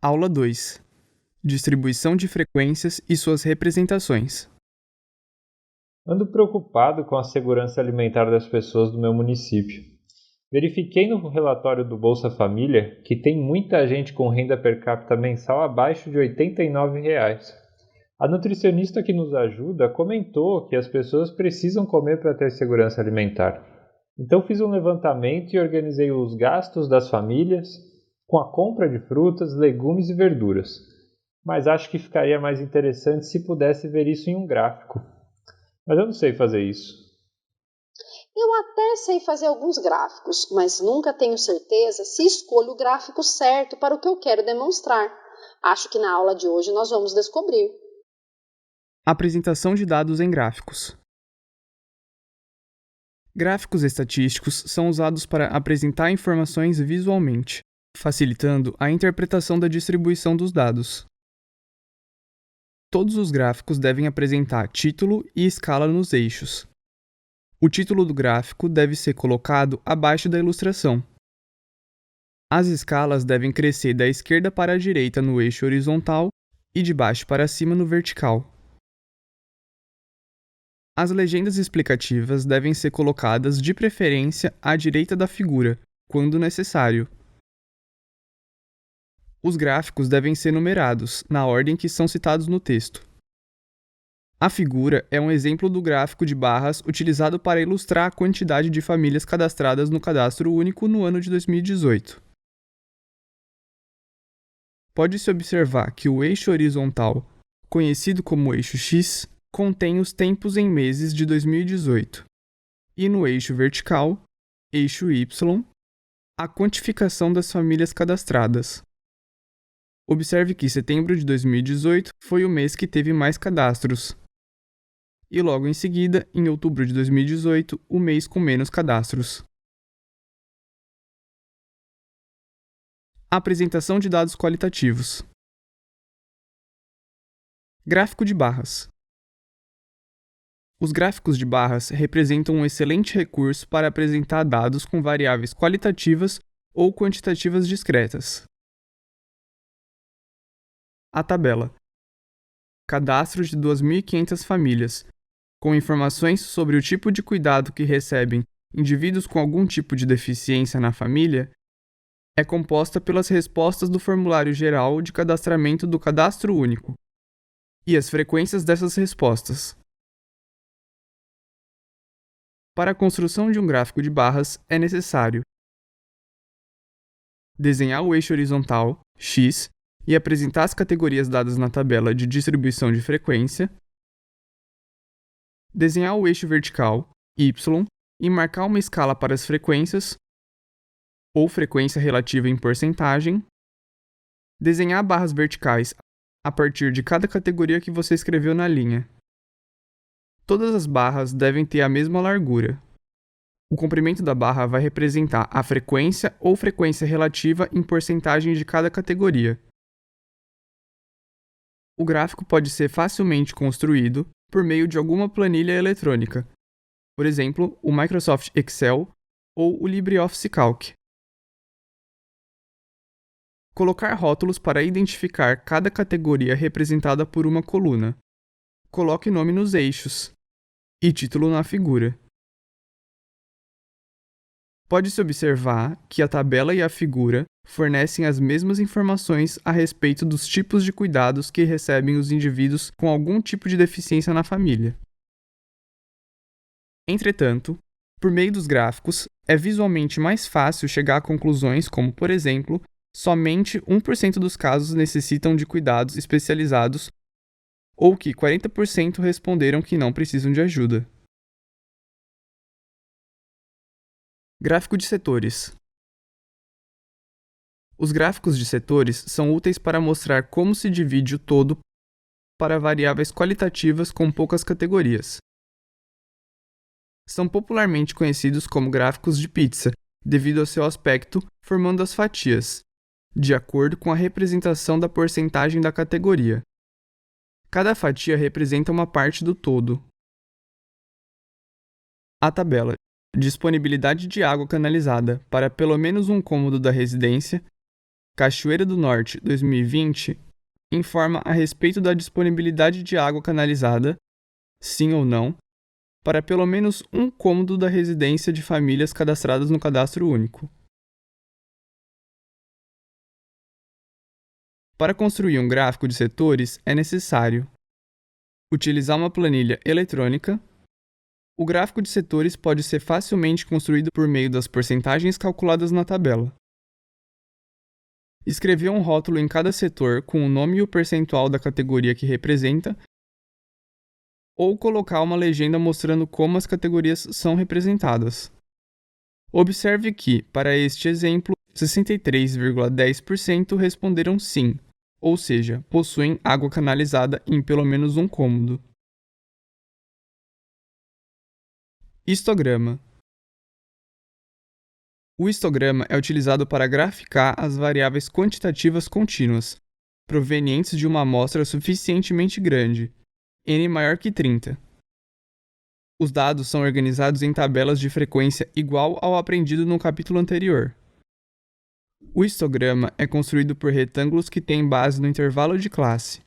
Aula 2. Distribuição de frequências e suas representações. Ando preocupado com a segurança alimentar das pessoas do meu município. Verifiquei no relatório do Bolsa Família que tem muita gente com renda per capita mensal abaixo de R$ 89. A nutricionista que nos ajuda comentou que as pessoas precisam comer para ter segurança alimentar. Então fiz um levantamento e organizei os gastos das famílias com a compra de frutas, legumes e verduras. Mas acho que ficaria mais interessante se pudesse ver isso em um gráfico. Mas eu não sei fazer isso. Eu até sei fazer alguns gráficos, mas nunca tenho certeza se escolho o gráfico certo para o que eu quero demonstrar. Acho que na aula de hoje nós vamos descobrir. Apresentação de dados em gráficos. Gráficos estatísticos são usados para apresentar informações visualmente, facilitando a interpretação da distribuição dos dados. Todos os gráficos devem apresentar título e escala nos eixos. O título do gráfico deve ser colocado abaixo da ilustração. As escalas devem crescer da esquerda para a direita no eixo horizontal e de baixo para cima no vertical. As legendas explicativas devem ser colocadas de preferência à direita da figura, quando necessário. Os gráficos devem ser numerados, na ordem que são citados no texto. A figura é um exemplo do gráfico de barras utilizado para ilustrar a quantidade de famílias cadastradas no Cadastro Único no ano de 2018. Pode-se observar que o eixo horizontal, conhecido como eixo X, contém os tempos em meses de 2018, e no eixo vertical, eixo Y, a quantificação das famílias cadastradas. Observe que setembro de 2018 foi o mês que teve mais cadastros, e logo em seguida, em outubro de 2018, o mês com menos cadastros. Apresentação de dados qualitativos. Gráfico de barras. Os gráficos de barras representam um excelente recurso para apresentar dados com variáveis qualitativas ou quantitativas discretas. A tabela. Cadastro de 2.500 famílias, com informações sobre o tipo de cuidado que recebem indivíduos com algum tipo de deficiência na família, é composta pelas respostas do formulário geral de cadastramento do Cadastro Único e as frequências dessas respostas. Para a construção de um gráfico de barras, é necessário desenhar o eixo horizontal, X, e apresentar as categorias dadas na tabela de distribuição de frequência, desenhar o eixo vertical, Y, e marcar uma escala para as frequências, ou frequência relativa em porcentagem, desenhar barras verticais a partir de cada categoria que você escreveu na linha. Todas as barras devem ter a mesma largura. O comprimento da barra vai representar a frequência ou frequência relativa em porcentagem de cada categoria. O gráfico pode ser facilmente construído por meio de alguma planilha eletrônica, por exemplo, o Microsoft Excel ou o LibreOffice Calc. Colocar rótulos para identificar cada categoria representada por uma coluna. Coloque nome nos eixos e título na figura. Pode-se observar que a tabela e a figura fornecem as mesmas informações a respeito dos tipos de cuidados que recebem os indivíduos com algum tipo de deficiência na família. Entretanto, por meio dos gráficos, é visualmente mais fácil chegar a conclusões como, por exemplo, somente 1% dos casos necessitam de cuidados especializados ou que 40% responderam que não precisam de ajuda. Gráfico de setores. Os gráficos de setores são úteis para mostrar como se divide o todo para variáveis qualitativas com poucas categorias. São popularmente conhecidos como gráficos de pizza, devido ao seu aspecto formando as fatias, de acordo com a representação da porcentagem da categoria. Cada fatia representa uma parte do todo. A tabela. Disponibilidade de água canalizada para pelo menos um cômodo da residência Cachoeira do Norte 2020 informa a respeito da disponibilidade de água canalizada, sim ou não, para pelo menos um cômodo da residência de famílias cadastradas no Cadastro Único. Para construir um gráfico de setores, é necessário utilizar uma planilha eletrônica. O gráfico de setores pode ser facilmente construído por meio das porcentagens calculadas na tabela. Escrever um rótulo em cada setor com o nome e o percentual da categoria que representa, ou colocar uma legenda mostrando como as categorias são representadas. Observe que, para este exemplo, 63,10% responderam sim, ou seja, possuem água canalizada em pelo menos um cômodo. Histograma. O histograma é utilizado para graficar as variáveis quantitativas contínuas, provenientes de uma amostra suficientemente grande, n maior que 30. Os dados são organizados em tabelas de frequência igual ao aprendido no capítulo anterior. O histograma é construído por retângulos que têm base no intervalo de classe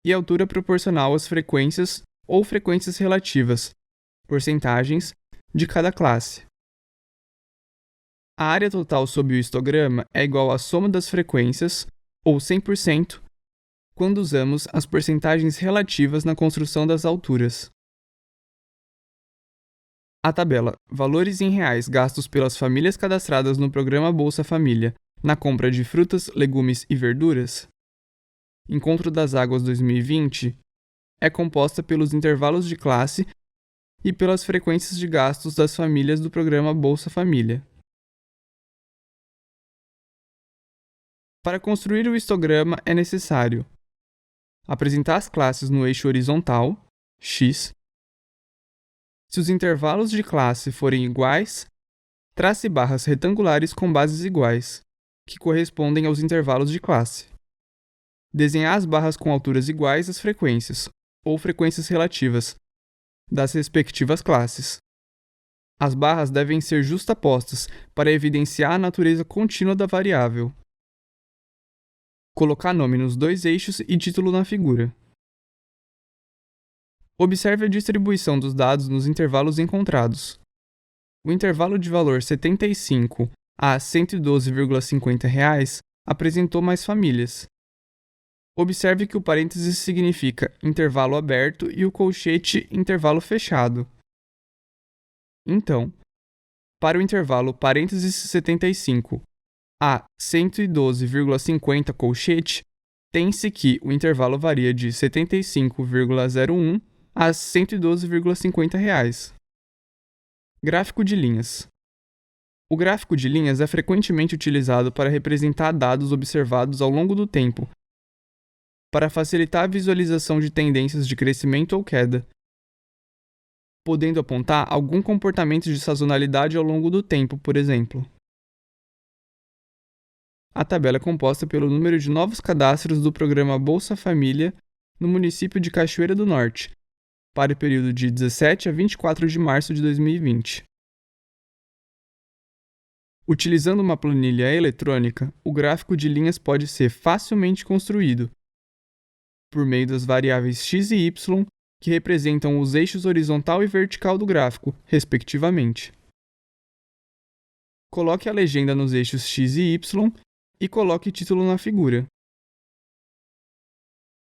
e altura proporcional às frequências ou frequências relativas, porcentagens, de cada classe. A área total sob o histograma é igual à soma das frequências, ou 100%, quando usamos as porcentagens relativas na construção das alturas. A tabela Valores em reais gastos pelas famílias cadastradas no programa Bolsa Família na compra de frutas, legumes e verduras, Encontro das Águas 2020, é composta pelos intervalos de classe e pelas frequências de gastos das famílias do programa Bolsa Família. Para construir o histograma é necessário apresentar as classes no eixo horizontal, x. Se os intervalos de classe forem iguais, trace barras retangulares com bases iguais, que correspondem aos intervalos de classe. Desenhar as barras com alturas iguais às frequências, ou frequências relativas, das respectivas classes. As barras devem ser justapostas para evidenciar a natureza contínua da variável. Colocar nome nos dois eixos e título na figura. Observe a distribuição dos dados nos intervalos encontrados. O intervalo de valor 75 a R$ 112,50 apresentou mais famílias. Observe que o parênteses significa intervalo aberto e o colchete intervalo fechado. Então, para o intervalo parênteses 75 a 112,50 colchete, tem-se que o intervalo varia de R$ 75,01 a R$ 112,50. Gráfico de linhas. O gráfico de linhas é frequentemente utilizado para representar dados observados ao longo do tempo, para facilitar a visualização de tendências de crescimento ou queda, podendo apontar algum comportamento de sazonalidade ao longo do tempo, por exemplo. A tabela é composta pelo número de novos cadastros do programa Bolsa Família no município de Cachoeira do Norte, para o período de 17 a 24 de março de 2020. Utilizando uma planilha eletrônica, o gráfico de linhas pode ser facilmente construído por meio das variáveis x e y, que representam os eixos horizontal e vertical do gráfico, respectivamente. Coloque a legenda nos eixos x e y e coloque título na figura.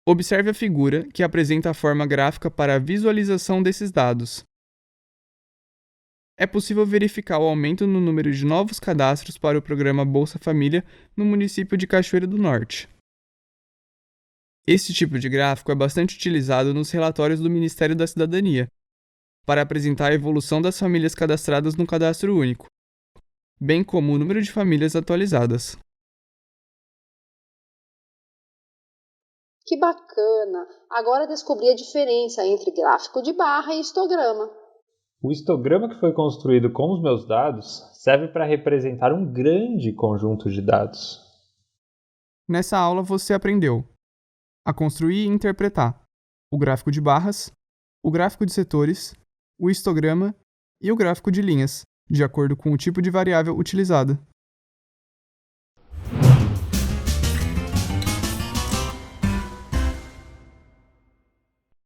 Observe a figura, que apresenta a forma gráfica para a visualização desses dados. É possível verificar o aumento no número de novos cadastros para o programa Bolsa Família no município de Cachoeira do Norte. Este tipo de gráfico é bastante utilizado nos relatórios do Ministério da Cidadania, para apresentar a evolução das famílias cadastradas no Cadastro Único, bem como o número de famílias atualizadas. Que bacana! Agora descobri a diferença entre gráfico de barra e histograma. O histograma que foi construído com os meus dados serve para representar um grande conjunto de dados. Nessa aula você aprendeu a construir e interpretar o gráfico de barras, o gráfico de setores, o histograma e o gráfico de linhas, de acordo com o tipo de variável utilizada.